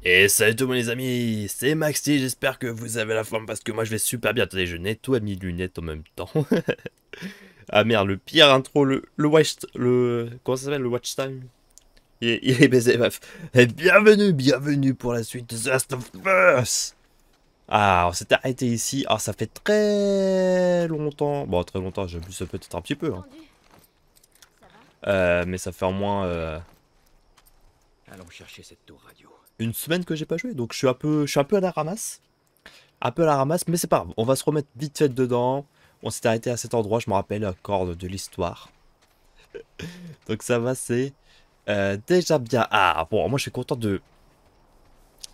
Et salut tout le monde les amis, c'est Maxi, j'espère que vous avez la forme parce que moi je vais super bien. Attendez, je nettoie mes lunettes en même temps. Ah merde, le pire intro, comment ça s'appelle, le watch time. Il est baisé, bref. Et bienvenue pour la suite de The Last of Us. Ah, on s'était arrêté ici, alors ça fait très longtemps. Bon, très longtemps, j'abuse peut-être un petit peu. Hein. Tendu, ça va? Mais ça fait au moins Allons chercher cette tour radio. une semaine que j'ai pas joué, donc je suis un peu à la ramasse. Un peu à la ramasse, mais c'est pas grave. On va se remettre vite fait dedans. On s'était arrêté à cet endroit, je me rappelle encore de l'histoire. Donc ça va, c'est déjà bien. Ah, bon, moi je suis content de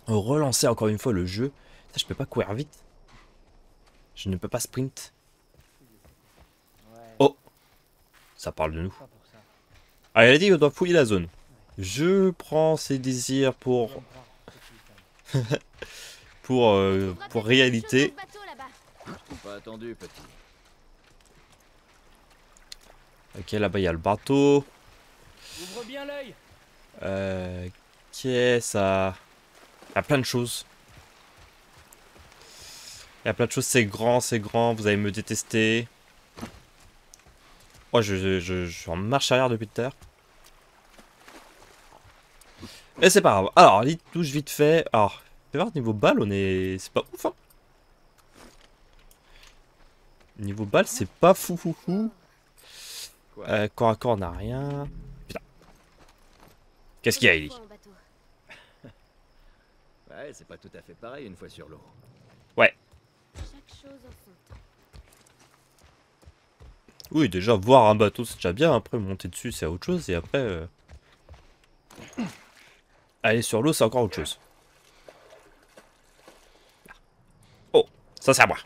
relancer encore une fois le jeu. Ça, je peux pas courir vite. Je ne peux pas sprint. Oh, ça parle de nous. Ah, elle a dit qu'on doit fouiller la zone. Je prends ses désirs pour réalité. Pas attendu, petit. Ok, là-bas il y a le bateau. Ouvre bien l'œil. Qu'est-ce ça? Il y a plein de choses. Il y a plein de choses, c'est grand, vous allez me détester. Oh, je suis en marche arrière depuis tout à l'heure. Et c'est pas grave. Alors, lit touche vite fait. Alors, fais voir, niveau balle, on est... C'est pas ouf, hein. Niveau balle, c'est pas fou. Quoi? Corps à corps, on n'a rien. Putain. Qu'est-ce qu'il y a, Ellie? Ouais, c'est pas tout à fait pareil une fois sur l'eau. Ouais. Chaque chose en son temps. Oui, déjà, voir un bateau, c'est déjà bien. Après, monter dessus, c'est autre chose. Et après... aller sur l'eau, c'est encore autre chose. Oh, ça c'est à moi.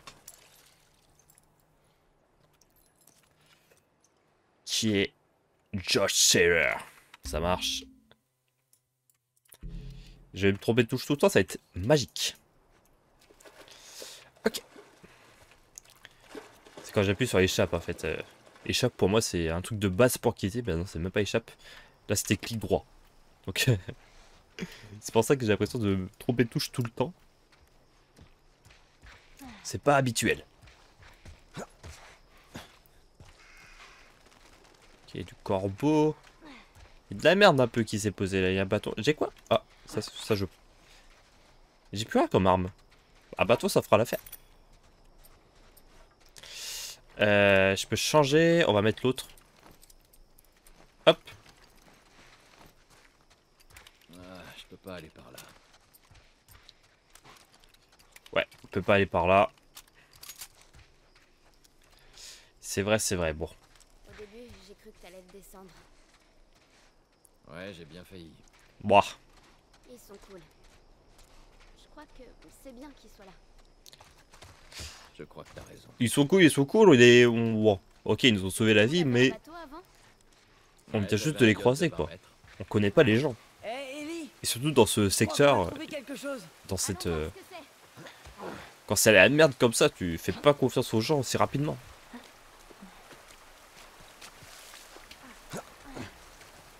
Qui est Josh Saylor. Ça marche. Je vais me tromper de touche tout le temps, ça va être magique. Ok. C'est quand j'appuie sur échappe en fait. Échappe pour moi c'est un truc de base pour quitter. Ben non, c'est même pas échappe. Là c'était clic droit. Donc c'est pour ça que j'ai l'impression de me tromper de touche tout le temps. C'est pas habituel. Ok, du corbeau. Il y a de la merde un peu qui s'est posée là. Il y a un bâton. J'ai quoi? Ah, ça je... J'ai plus rien comme arme. Un bateau ça fera l'affaire. Je peux changer. On va mettre l'autre. Hop. Ah, je peux pas aller par là. Ouais, on peut pas aller par là. C'est vrai. Bon. Au début, j'ai cru que t'allais te descendre. Ouais, j'ai bien failli. Bah. Ils sont cool. Je crois que c'est bien qu'ils soient là. Je crois que t'as raison. Ils sont cool. Bon. Ok, ils nous ont sauvé la vie, mais on vient juste de les croiser, quoi. On connaît pas les gens. Hé, Ellie. Et surtout dans ce On a secteur, trouvé quelque chose. dans cette... Allons voir ce que c'est. Quand c'est la merde comme ça, tu fais pas confiance aux gens aussi rapidement.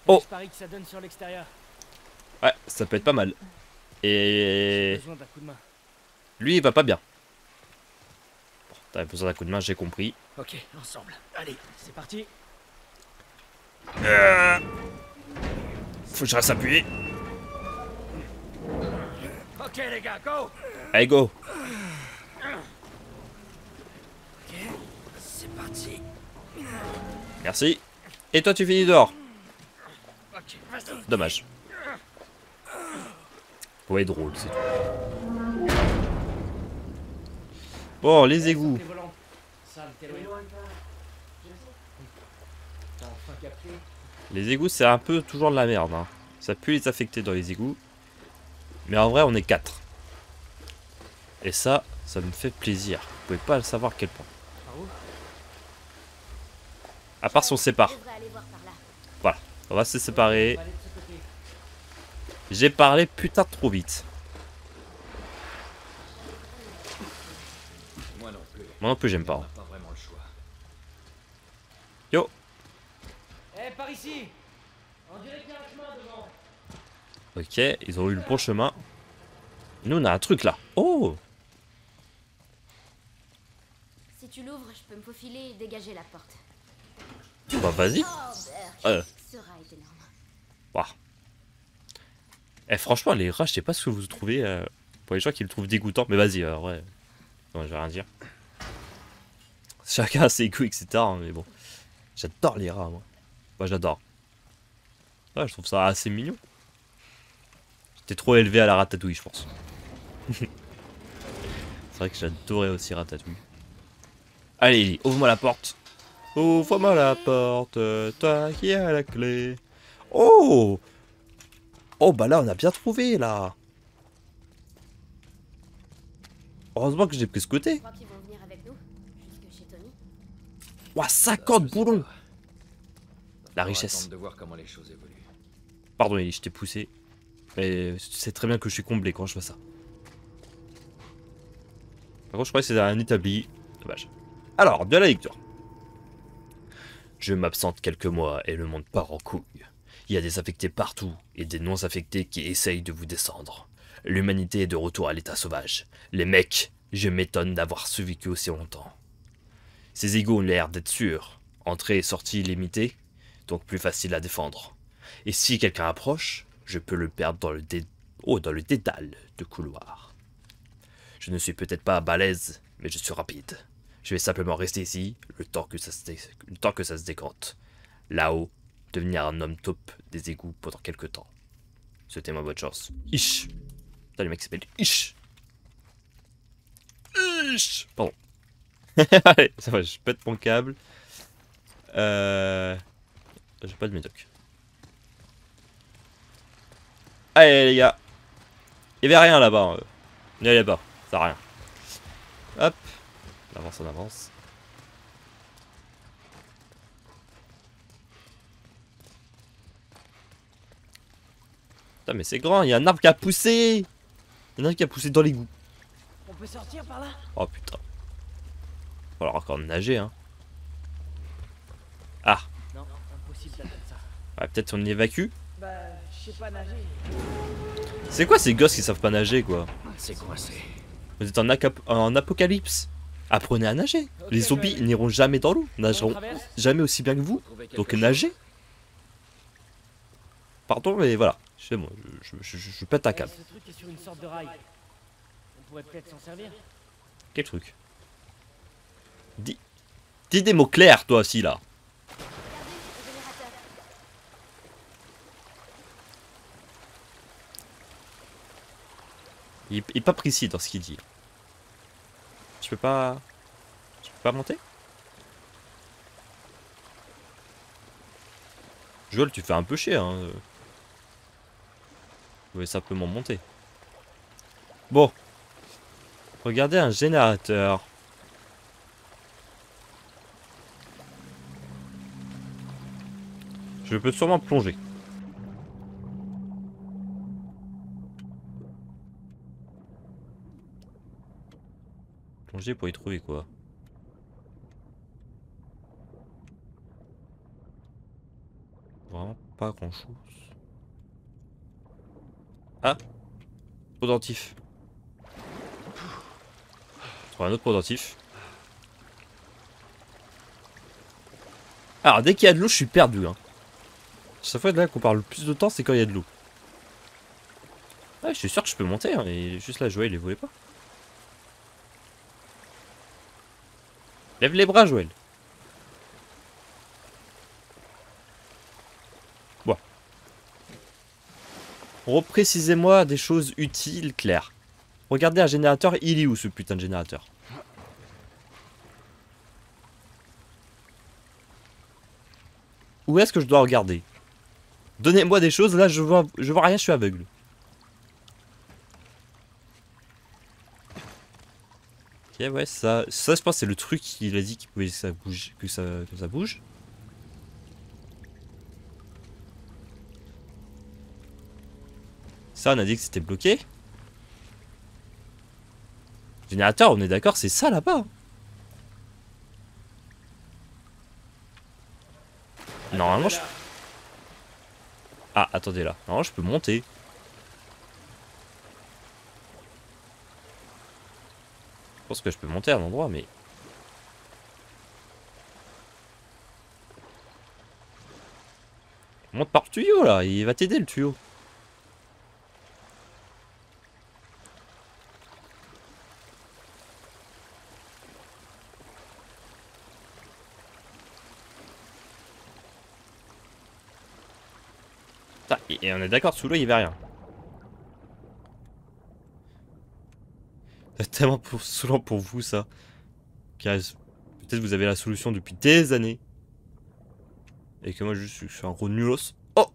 Oh. Je parie que ça donne sur l'extérieur. Ouais, ça peut être pas mal. J'ai Et... besoin d'un coup de main. lui, il va pas bien. Bon, t'as besoin d'un coup de main, j'ai compris. Ok, ensemble. Allez, c'est parti. Faut que je reste appuyé. Ok les gars, go. Allez, go. Ok, c'est parti. Merci. Et toi, tu finis dehors. Ok, vas-y. Dommage. Faut être drôle, c'est tout. Bon, les égouts. Santé volante. Sam, t'es loin. T'as enfin capté. Les égouts, c'est un peu toujours de la merde. Hein. Ça peut les affecter dans les égouts. Mais en vrai, on est 4. Et ça me fait plaisir. Vous pouvez pas le savoir à quel point. Par où? À part si on se sépare. On devrait aller voir par là. Voilà, on va se séparer. On va aller de ce côté. J'ai parlé putain trop vite. Moi non plus. Moi non plus, j'aime pas. On n'a pas vraiment le choix. Yo. Eh, par ici. On dirait qu'il y a un chemin devant. Ok, ils ont eu le bon chemin. Nous, on a un truc là. Oh! Si tu l'ouvres, je peux me faufiler et dégager la porte. Bah, vas-y. Oh, Burke, Euh. ce rat est énorme. Waouh. Eh, franchement, les rats, je sais pas ce que vous trouvez. Pour les gens qui le trouvent dégoûtant. Mais vas-y, ouais. Non, je vais rien dire. Chacun a ses goûts, etc. hein, mais bon. J'adore les rats, moi. Moi, j'adore. Ouais, je trouve ça assez mignon. J'étais trop élevé à la ratatouille, je pense. C'est vrai que j'adorais aussi ratatouille. Allez, Lily, ouvre-moi la porte. Ouvre-moi la porte, toi qui as la clé. Oh! Oh, bah là, on a bien trouvé, là. Heureusement que j'ai pris ce Je côté. crois qu'ils vont venir avec nous, jusque chez Tony. Ouah, 50 boulons! La On va richesse. attendre de voir comment les choses évoluent. Pardon, Ellie, je t'ai poussé. Mais tu sais très bien que je suis comblé quand je vois ça. Par contre, je crois que c'est un établi. Dommage. Alors, de la lecture. Je m'absente quelques mois et le monde part en couille. Il y a des affectés partout et des non-affectés qui essayent de vous descendre. L'humanité est de retour à l'état sauvage. Les mecs, je m'étonne d'avoir survécu aussi longtemps. Ces égos ont l'air d'être sûrs. Entrée et sortie limitée, donc plus facile à défendre. Et si quelqu'un approche, je peux le perdre dans le dédale de couloir. Je ne suis peut-être pas balèze, mais je suis rapide. Je vais simplement rester ici le temps que ça se décante. Là-haut, devenir un homme top des égouts pendant quelques temps. Souhaitez-moi bonne chance. Ish. Putain, le mec s'appelle Ish. Ish. Pardon. Allez, ça va, je pète mon câble. J'ai pas de médoc. Allez les gars. Il y avait rien là-bas. N'y allez pas, ça sert à rien. Hop. On avance, on avance. Putain mais c'est grand, il y a un arbre qui a poussé. Il y en a un qui a poussé dans l'égout. On peut sortir par là? Oh putain. Va falloir encore nager hein. Ah. Non, impossible d'attendre ça. Ouais, peut-être on évacue. Bah, je sais pas nager. C'est quoi ces gosses qui savent pas nager quoi? C'est coincé. Vous êtes en apocalypse. Apprenez à nager. Ok, Les zombies Joël. n'iront jamais dans l'eau. On Nageront traverse? jamais aussi bien que vous. Trouver quelque Donc chose. nagez. Pardon mais voilà. C'est bon, je pète un Eh, câble. ce truc est sur une sorte de rail. On pourrait peut-être s'en servir. Quel truc? Dis des mots clairs toi aussi là. Regardez, le générateur. Il est pas précis dans ce qu'il dit. Je peux pas monter? Joël, tu fais un peu chier hein. Vous pouvez simplement monter. Bon. Regardez un générateur. Je peux sûrement plonger. Plonger pour y trouver quoi? Vraiment pas grand chose. Ah! Pendentif. Un autre pendentif. Alors dès qu'il y a de l'eau, je suis perdu. Hein. Chaque fois là qu'on parle le plus de temps, c'est quand il y a de l'eau. Ouais, je suis sûr que je peux monter, hein, et juste là, Joël, il voulait pas. Lève les bras, Joël. Bon. Reprécisez-moi des choses utiles, claires. Regardez un générateur, il est où ce putain de générateur? Où est-ce que je dois regarder? Donnez-moi des choses, là je vois rien, je suis aveugle. Ok ouais, ça je pense c'est le truc qu'il a dit qu'il pouvait ça bouge, que ça bouge. Ça on a dit que c'était bloqué. Générateur, on est d'accord, c'est ça là-bas. Normalement je... Ah, attendez là. Normalement je peux monter. pense que je peux monter à un endroit, mais... Monte par le tuyau, là. Il va t'aider, le tuyau. Putain, et on est d'accord, sous l'eau, il y avait rien. C'est tellement saoulant pour vous, ça. Peut-être vous avez la solution depuis des années. Et que moi, je suis un gros nulos. Oh!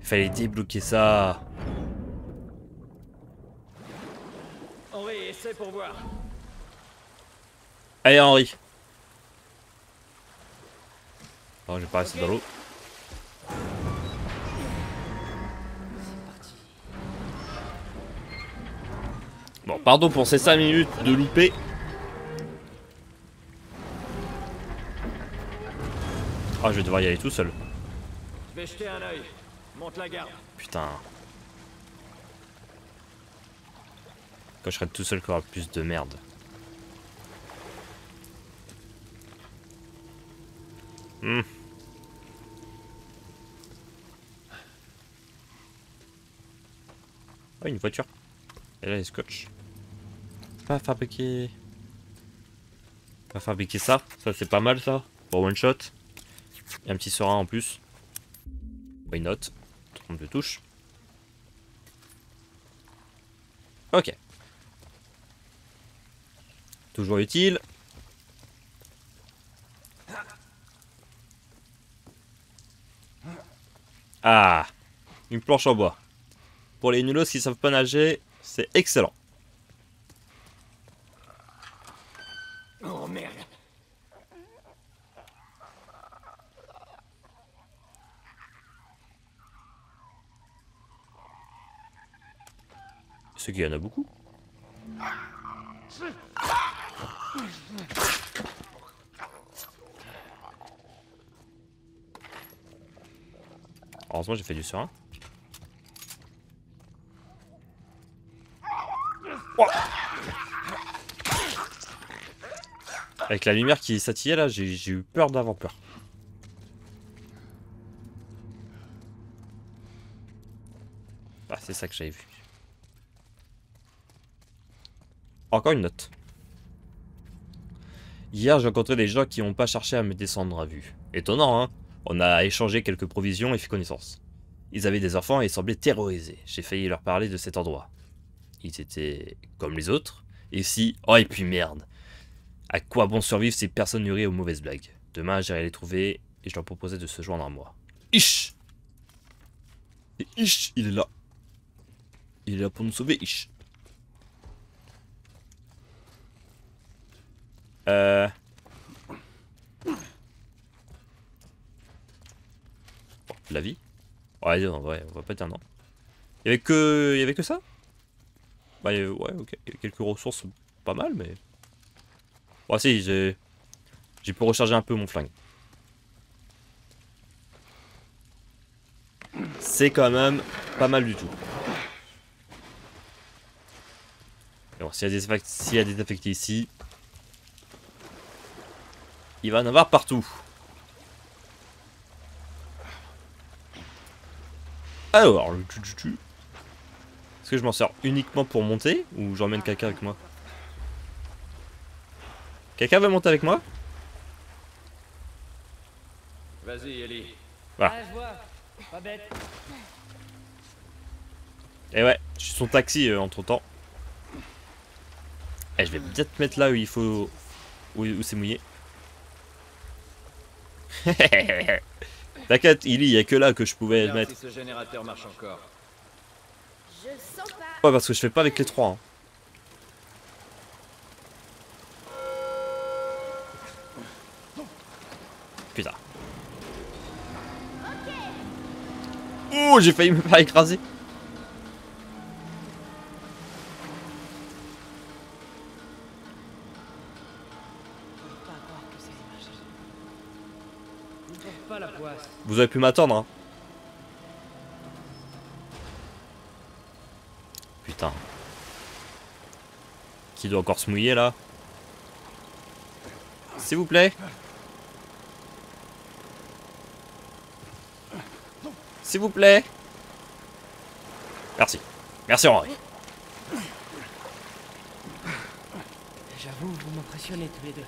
Il fallait débloquer ça. Henri, essaie pour voir. Allez, Henri. Non, je vais pas rester dans l'eau. Bon, pardon pour ces 5 minutes de loupé. Ah, je vais devoir y aller tout seul. Je vais jeter un œil. Monte la garde. Putain. Quand je serai tout seul, qu'il y aura plus de merde. Oh, une voiture. Et là, les scotch. Pas fabriquer. Pas fabriquer ça. Ça, c'est pas mal, ça. Pour one shot. Et un petit serin en plus. Why not? Trompe de touche. Ok. Toujours utile. Ah, une planche en bois. Pour les nulos qui savent pas nager, c'est excellent. Oh merde. Ce qu'il y en a beaucoup. Heureusement, j'ai fait du serein. Oh, avec la lumière qui sautillait là, j'ai eu peur d'avoir peur. Ah, c'est ça que j'avais vu. Encore une note. Hier, j'ai rencontré des gens qui n'ont pas cherché à me descendre à vue. Étonnant, hein? On a échangé quelques provisions et fait connaissance. Ils avaient des enfants et semblaient terrorisés. J'ai failli leur parler de cet endroit. Ils étaient comme les autres. Et si... Oh, et puis merde. À quoi bon survivre si personne n'aurait aux mauvaises blagues? Demain, j'irai les trouver et je leur proposais de se joindre à moi. Ish! Et Ish, il est là. Il est là pour nous sauver, Ish. Bon, la vie. Ouais, on va pas dire non. Il y avait que ça? Bah ouais, ok. Il y a quelques ressources pas mal, mais... Ouais, si, j'ai pu recharger un peu mon flingue. C'est quand même pas mal du tout. Bon, s'il y a des affectés ici... Il va en avoir partout. Alors, le tu. Est-ce que je m'en sers uniquement pour monter ou j'emmène quelqu'un avec moi? Quelqu'un veut monter avec moi? Vas-y, Ellie. Voilà. Ah, je vois. Pas bête. Et ouais, je suis son taxi entre temps. Et je vais peut-être mettre là où il faut. Où c'est mouillé. T'inquiète, il y a que là que je pouvais Regarde mettre. si ce générateur marche encore. Je sens pas. Ouais, parce que je fais pas avec les trois. Hein. Putain. Oh, j'ai failli me faire écraser. Pas la poisse. Vous avez pu m'attendre, hein. Qui doit encore se mouiller là? S'il vous plaît. S'il vous plaît. Merci. Merci Henri. J'avoue, vous m'impressionnez tous les deux.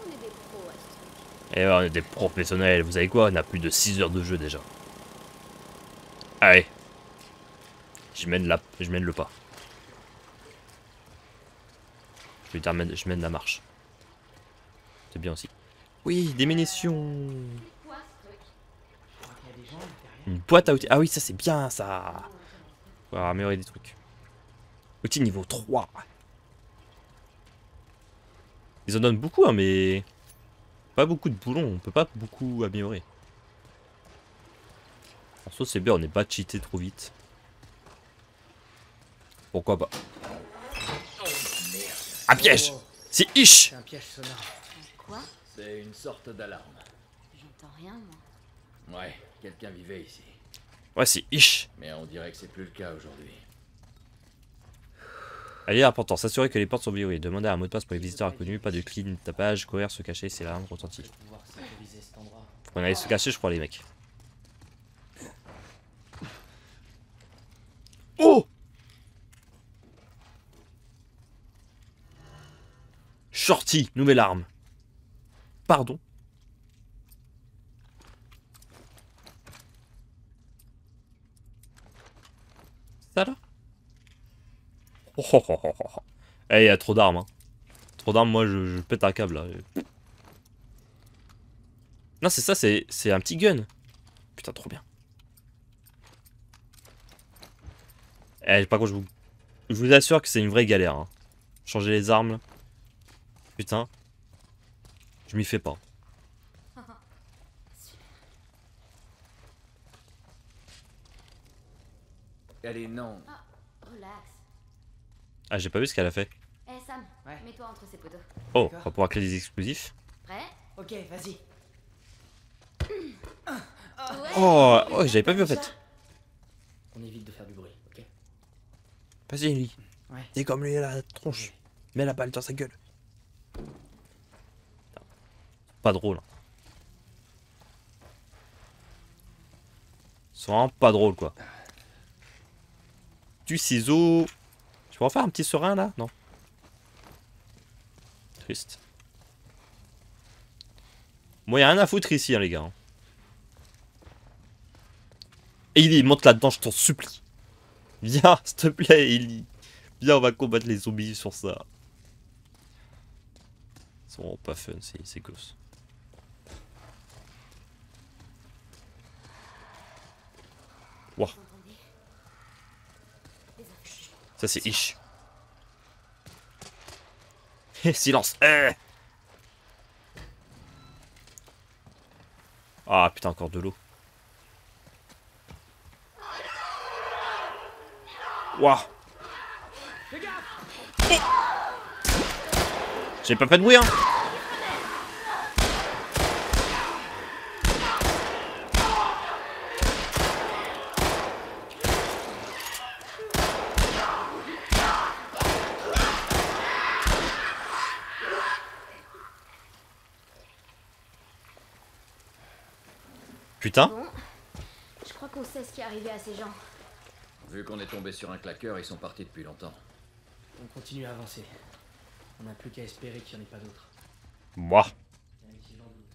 On est des pros à ce truc. Et ouais, on est des professionnels. Vous savez quoi? On a plus de 6 heures de jeu déjà. Allez. Je mène le pas. Je mène la marche. C'est bien aussi. Oui, des munitions. Quoi ce truc? Je crois qu'il y a des gens derrière. Une boîte à outils. Ah oui, ça c'est bien ça. On va améliorer des trucs. Outils niveau 3. Ils en donnent beaucoup, hein, mais pas beaucoup de boulons. On peut pas beaucoup améliorer. En soi, c'est bien, on n'est pas cheaté trop vite. Pourquoi pas? Un piège! C'est Ish! C'est un piège sonore. Quoi? C'est une sorte d'alarme. J'entends rien, moi. Ouais, quelqu'un vivait ici. Ouais, c'est Ish. Mais on dirait que c'est plus le cas aujourd'hui. Allez, important, s'assurer que les portes sont verrouillées. Demander un mot de passe pour les visiteurs inconnus. Pas de clean, tapage, courir, se cacher, c'est l'alarme retentit. Pouvoir sécuriser cet endroit. Faut qu'on aille se cacher, je crois, les mecs. Oh! Shorty, nouvelle arme. Pardon. Ça là? Oh, oh, oh, oh, oh. Eh, y a trop d'armes. Hein. Trop d'armes, moi je pète un câble là. Non, c'est ça, c'est un petit gun. Putain, trop bien. Eh, par contre, je vous assure que c'est une vraie galère. Hein. Changer les armes. Là. Putain. Je m'y fais pas. Allez, non. Ah, relax. Ah, j'ai pas vu ce qu'elle a fait. Eh Sam, Ouais. mets-toi entre ces poteaux. Oh, on D'accord. va pouvoir créer des explosifs. Prêt? Ok, vas-y. Ouais. Oh, oh j'avais pas vu en fait. On évite de faire du bruit, ok? Vas-y, lui. Ouais. T'es comme lui à la tronche. Mets la balle dans sa gueule. Pas drôle. C'est vraiment pas drôle quoi. Du ciseau. Tu peux en faire un petit serin là? Non. Triste. Moi, y'a rien à foutre ici, hein, les gars. Hein. Et il monte là-dedans, je t'en supplie. Viens, s'il te plaît, Ellie. Viens, on va combattre les zombies sur ça. Ils sont vraiment pas fun, c'est gosse. Wow. Vous entendez? Des affiches. Ça, c'est Ish. Silence. Ah putain, encore de l'eau. Waouh. J'ai pas fait de bruit, hein. Putain. Bon, je crois qu'on sait ce qui est arrivé à ces gens. Vu qu'on est tombé sur un claqueur, ils sont partis depuis longtemps. On continue à avancer. On n'a plus qu'à espérer qu'il n'y en ait pas d'autres. Moi. Même si j'en doute.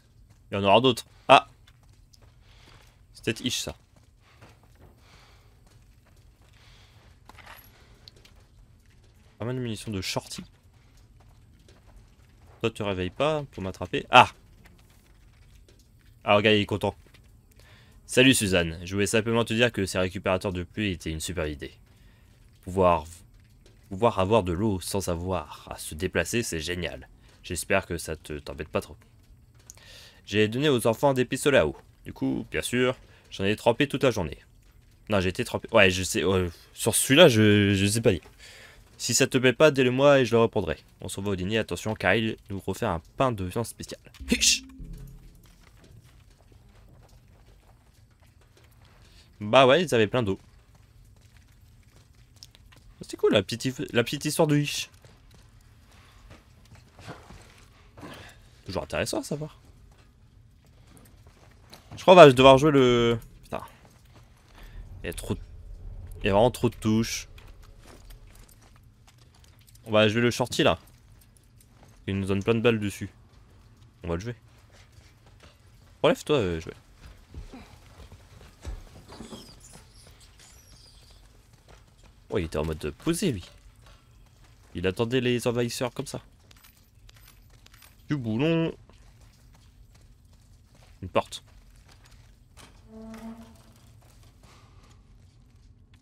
Il y en aura d'autres. Ah. C'est peut-être Ish ça. Pas mal de munitions de shorty. Toi, te réveilles pas pour m'attraper. Ah. Ah, regarde, il est content. Salut Suzanne, je voulais simplement te dire que ces récupérateurs de pluie étaient une super idée. Pouvoir avoir de l'eau sans avoir à se déplacer, c'est génial. J'espère que ça t'embête pas trop. J'ai donné aux enfants des pistolets à eau. Du coup, bien sûr, j'en ai trempé toute la journée. Non, j'ai été trempé. Ouais, je sais. Sur celui-là, je sais pas dire. Si ça te plaît pas, dis-le-moi et je le reprendrai. On se revoit au dîner. Attention, Kyle nous refait un pain de viande spécial. Hich! Bah ouais, ils avaient plein d'eau. C'est cool la petite histoire de Hish. Toujours intéressant à savoir. Je crois qu'on va devoir jouer le... Putain. Il y a trop... Il y a vraiment trop de touches. On va jouer le shorty là. Il nous donne plein de balles dessus. On va le jouer. Relève-toi, jouer. Oh, il était en mode posé lui. Il attendait les envahisseurs comme ça. Du boulon. Une porte.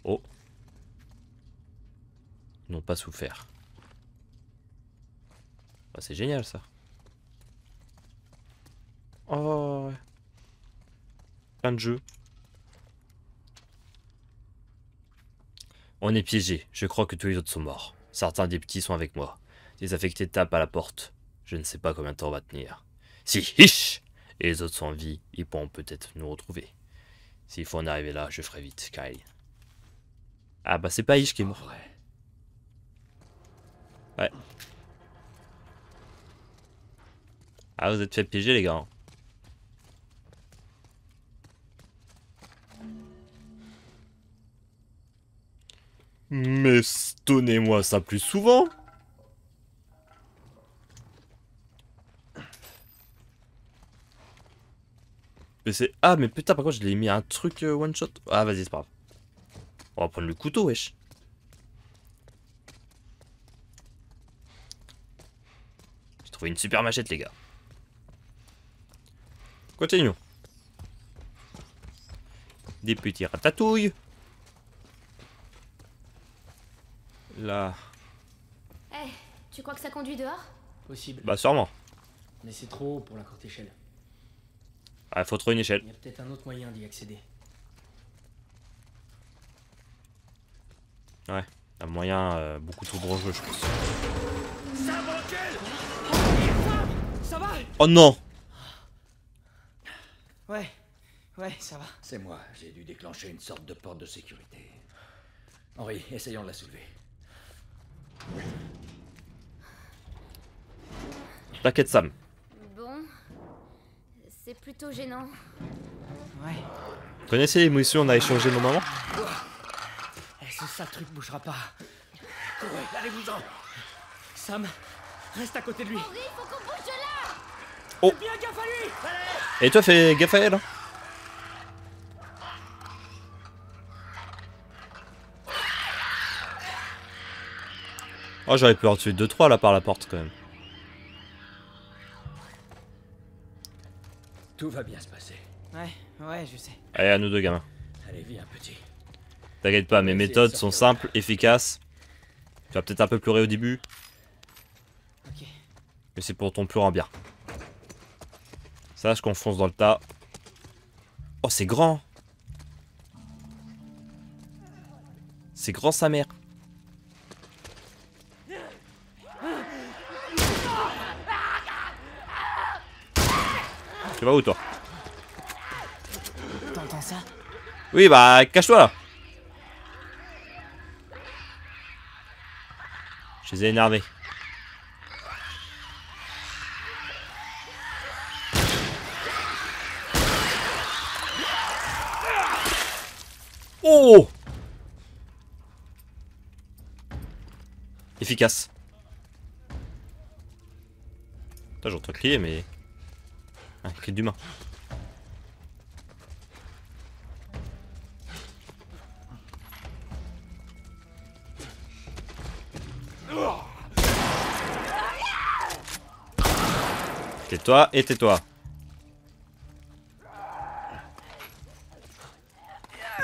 Oh. Ils n'ont pas souffert. Bah, c'est génial ça. Oh ouais. Plein de jeux. On est piégés. Je crois que tous les autres sont morts. Certains des petits sont avec moi. Les affectés tapent à la porte. Je ne sais pas combien de temps on va tenir. Si Hish et les autres sont en vie, ils pourront peut-être nous retrouver. S'il faut en arriver là, je ferai vite, Kyle. Ah bah c'est pas Hish qui est mort. Ouais. Ah vous êtes fait piéger les gars. Mais donnez-moi ça plus souvent. Mais c'est... Ah mais putain par contre je l'ai mis un truc one shot. Ah vas-y c'est pas grave. On va prendre le couteau wesh. J'ai trouvé une super machette les gars. Continuons. Des petits ratatouilles. Là. Eh, tu crois que ça conduit dehors? Possible. Bah sûrement. Mais c'est trop haut pour la courte échelle. Ah faut trouver une échelle. Il y a peut-être un autre moyen d'y accéder. Ouais. Un moyen beaucoup trop dangereux je pense. Ça va? Oh non. Ouais, ça va. C'est moi, j'ai dû déclencher une sorte de porte de sécurité. Henri, essayons de la soulever. T'inquiète Sam. Bon, c'est plutôt gênant. Ouais. Vous connaissez l'émotion on a échangé normalement? Eh, ce sale truc bougera pas. Courez, allez-vous-en. Sam, reste à côté de lui. Henri, faut qu'on bouge de là! Oh. Bien gaffe à lui. Et toi fais gaffe à elle hein. Oh j'aurais pu en tuer 2-3 là par la porte quand même. Tout va bien se passer. Ouais, je sais. Allez à nous deux gamins. Allez, viens, petit. T'inquiète pas, mes méthodes sont simples, efficaces. Tu vas peut-être un peu pleurer au début, Ok. mais c'est pour ton plus grand bien. Sache qu'on fonce dans le tas. Oh c'est grand. C'est grand sa mère. Tu vas où toi? T'entends ça? Oui bah cache-toi là. Je les ai énervés. Oh! Efficace. Putain, j'entends crier, mais... Un cri d'humain. Tais-toi et tais-toi.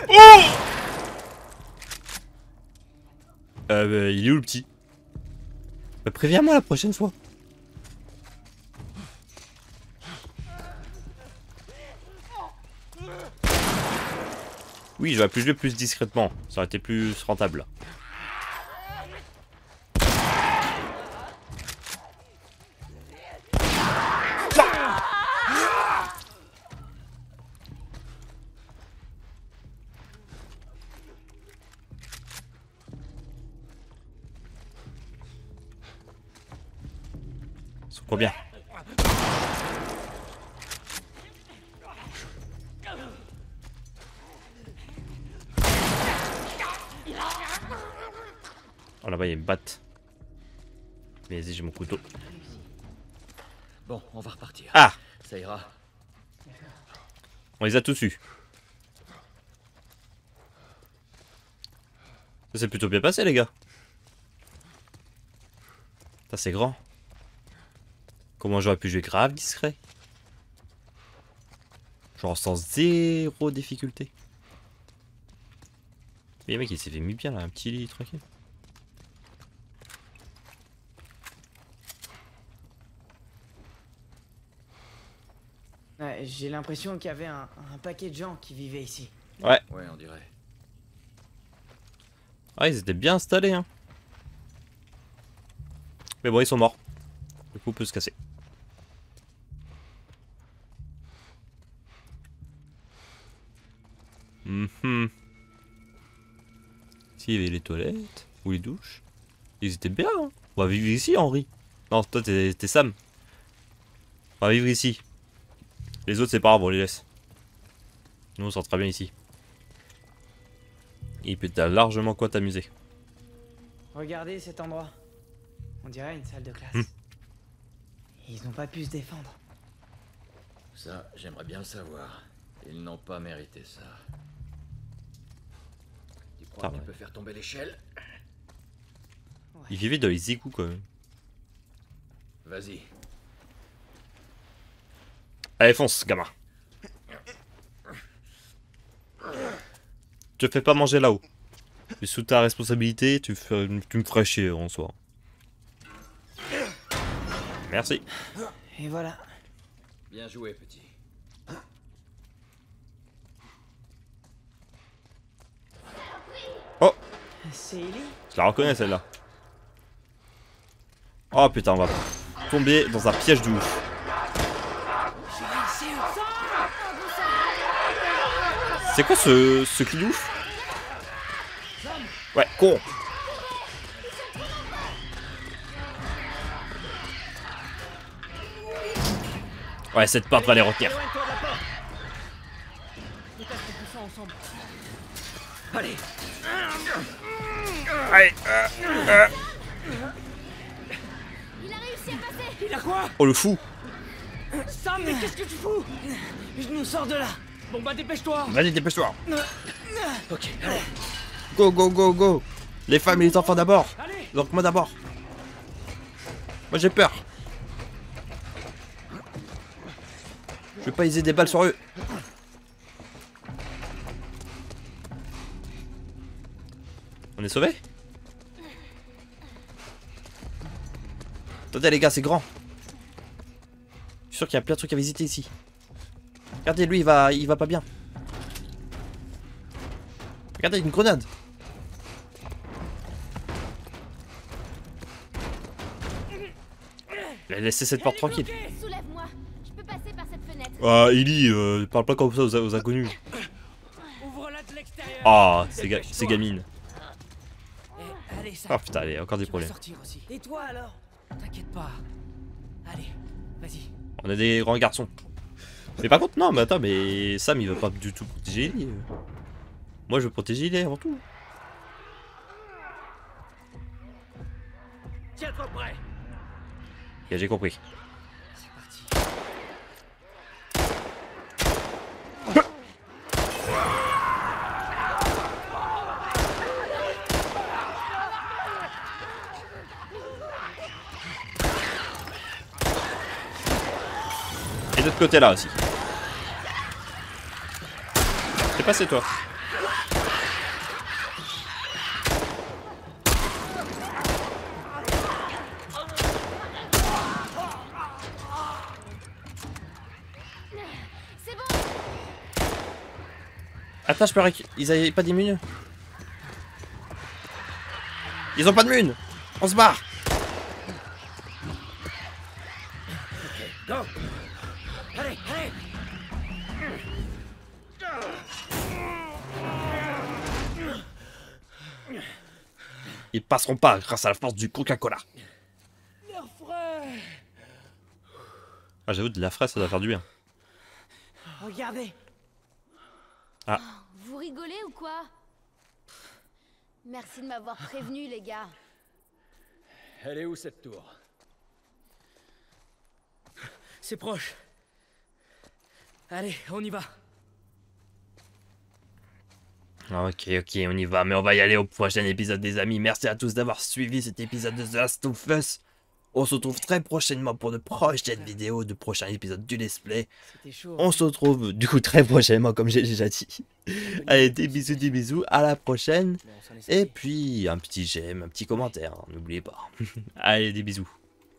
Oh! Il est où le petit? Bah, préviens-moi la prochaine fois. Oui, j'aurais pu jouer plus discrètement. Ça aurait été plus rentable. Ils sont combien? Oh là-bas il y a une batte. Mais vas-y j'ai mon couteau. Bon, on va repartir. Ah! Ça ira. On les a tous eus. Ça s'est plutôt bien passé les gars. Ça c'est grand. Comment j'aurais pu jouer grave discret? Genre sans zéro difficulté. Mais le mec il s'est fait mis bien là, un petit lit tranquille. Ouais, j'ai l'impression qu'il y avait un paquet de gens qui vivaient ici. Ouais. Ouais, on dirait. Ah ils étaient bien installés hein. Mais bon ils sont morts. Du coup on peut se casser. S'il y avait les toilettes ou les douches, ils étaient bien. Hein. On va vivre ici, Henri. Non, toi t'es Sam. On va vivre ici. Les autres c'est pas grave, on les laisse. Nous on sort très bien ici. Et puis t'as largement quoi t'amuser. Regardez cet endroit. On dirait une salle de classe. Ils n'ont pas pu se défendre. Ça, j'aimerais bien le savoir. Ils n'ont pas mérité ça. Tu crois Ah que tu ouais. peux faire tomber l'échelle? Ils vivaient dans les égouts quand même. Vas-y. Allez fonce gamin. Te fais pas manger là-haut. Mais sous ta responsabilité, tu me ferais chier en soi. Merci. Et voilà. Bien joué, petit. Oh, C'est Ellie? je la reconnais celle-là. Oh putain, on va tomber dans un piège de ouf. C'est quoi ce cri de ouf? Ouais, con. Ouais, cette porte va les retenir. Allez. Allez, Il a réussi à passer. Il a quoi? oh le fou. Sam, mais qu'est-ce que tu fous? Je nous sors de là. Bon bah dépêche-toi. Vas-y, dépêche-toi. Ok, allez. Go, go, go, go. Les femmes et les enfants d'abord. Allez. Donc moi d'abord. Moi j'ai peur. Je vais pas user des balles sur eux. On est sauvés? Attendez les gars, c'est grand. Je suis sûr qu'il y a plein de trucs à visiter ici. Regardez, lui il va pas bien. Regardez, une grenade. Laissez cette porte tranquille. Soulève-moi. Je peux passer par cette fenêtre. Ah, Ellie, parle pas comme ça aux inconnus. Ouvre-la de l'extérieur. Ah, c'est gamine. Allez, Sam. Ah putain, allez, encore des Tu vas problèmes. sortir aussi. Et toi alors? T'inquiète pas. Allez, vas-y. On a des grands garçons. Mais par contre, non, mais attends, mais Sam il veut pas du tout protéger Ellie. Moi je veux protéger Ellie avant tout. Tiens-toi prêt. Ok, j'ai compris. C'est parti. Et de l'autre côté là aussi. T'es passé toi. C'est bon. Attends, je peux ils avaient pas des munes. Ils ont pas de munes. On se barre. Go. Allez, allez. Ils passeront pas grâce à la force du Coca-Cola. Leur frère. Ah, j'avoue, de la fraise, ça doit faire du bien. Regardez. Vous rigolez ou quoi? Merci de m'avoir prévenu, les gars. Elle est où cette tour? C'est proche. Allez, on y va. Ok, on y va, mais on va y aller au prochain épisode, des amis. Merci à tous d'avoir suivi cet épisode de The Last of Us. On se retrouve très prochainement pour de prochaines vidéos, de prochains épisodes du Let's Play. C'était chaud. On se retrouve du coup très prochainement, comme j'ai déjà dit. Allez, des bisous, à la prochaine. Mais on s'en est Et sorti. puis, un petit j'aime, un petit commentaire, hein, n'oubliez pas. Allez, des bisous.